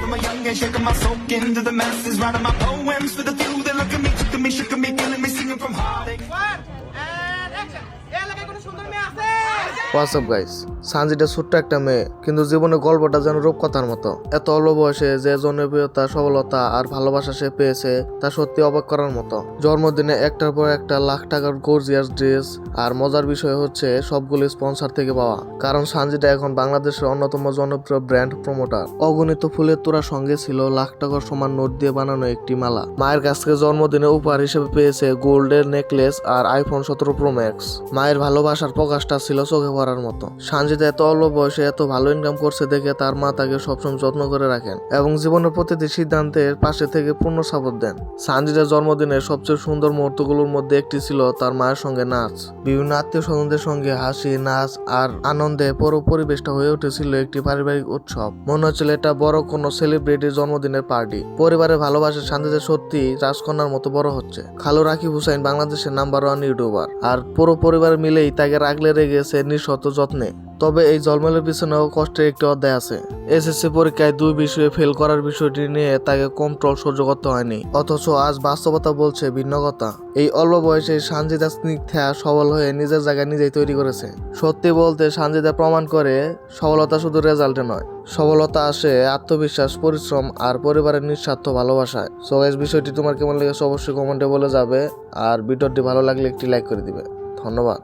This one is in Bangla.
From a young age, shaking my soul into the masses, writing my poems for the few that look at me, took at me, shook at me, killing me, singing from heartache. WhatsApp guys, Sanjida ছোট্ট একটা মেয়ে, কিন্তু জীবনের গল্পটা যেন রূপকথার মতো। এত অল্প বয়সে যে জনপ্রিয়তা, সফলতা আর ভালোবাসা সে পেয়েছে তা সত্যি অবাক করার মতো। জন্মদিনে একটার পর একটা লাখ টাকার গর্জিয়াস ড্রেস, আর মজার বিষয় হচ্ছে সবগুলো স্পন্সর থেকে পাওয়া। কারণ সানজিদা এখন বাংলাদেশের অন্যতম জনপ্রিয় ব্র্যান্ড প্রমোটার। অগণিত ফুলের তোড়ার সঙ্গে ছিল লাখ টাকার সমান নোট দিয়ে বানানো একটি মালা। মায়ের কাছ থেকে জন্মদিনে উপহার হিসেবে পেয়েছে গোল্ডের নেকলেস আর আইফোন 17 প্রো ম্যাক্স। মায়ের ভালোবাসার প্রকাশটা ছিল চোখে পড়ার মতো। সানজিদা এত অল্প বয়সে এত ভালো ইনকাম করছে দেখে তার মা তাকে সবসময় যত্ন করে রাখেন এবং জীবনের প্রতিটি সিদ্ধান্তের পাশে থেকে পূর্ণ সাপোর্ট দেন। সানজিদার জন্মদিনের সবচেয়ে সুন্দর মুহূর্তগুলোর মধ্যে একটি ছিল তার মায়ের সঙ্গে নাচ। বিভিন্ন আত্মীয় স্বজনদের সঙ্গে হাসি, নাচ আর আনন্দে পুরো পরিবেশটা হয়ে উঠেছিল একটি পারিবারিক উৎসব। মনে হচ্ছিল এটা বড় কোনো সেলিব্রিটির জন্মদিনের পার্টি। পরিবারের ভালোবাসা সানজিদা সত্যি রাজকন্যার মতো বড় হচ্ছে। খালু রাকিব হুসাইন বাংলাদেশের নাম্বার 1 ইউটিউবার, আর পুরো পরিবার মিলেই তাকে রাগলে রেগেছে নিঃশর্ত যত্নে। তবে এই জলমেলের পিছনেও কষ্টের একটি অধ্যায় আছে। এসএসসি পরীক্ষায় 2 বিষয়ে ফেল করার বিষয়টি নিয়ে তাকে কম ট্রল সহ্য করতে হয়নি, অথচ আজ বাস্তবতা বলছে ভিন্ন কথা। এই অল্প বয়সে সানজিদা স্নিগ্ধা সবল হয়ে নিজের জায়গায় নিজেই তৈরি করেছে। সত্যি বলতে সানজিদা প্রমাণ করে সফলতা শুধু রেজাল্টে নয়, সফলতা আসে আত্মবিশ্বাস, পরিশ্রম আর পরিবারের নিঃস্বার্থ ভালোবাসায়। সো এই বিষয়টি তোমার কেমন লেগেছে অবশ্যই কমেন্টে বলে যাবে, আর ভিডিওটি ভালো লাগলে একটি লাইক করে দিবে। ধন্যবাদ।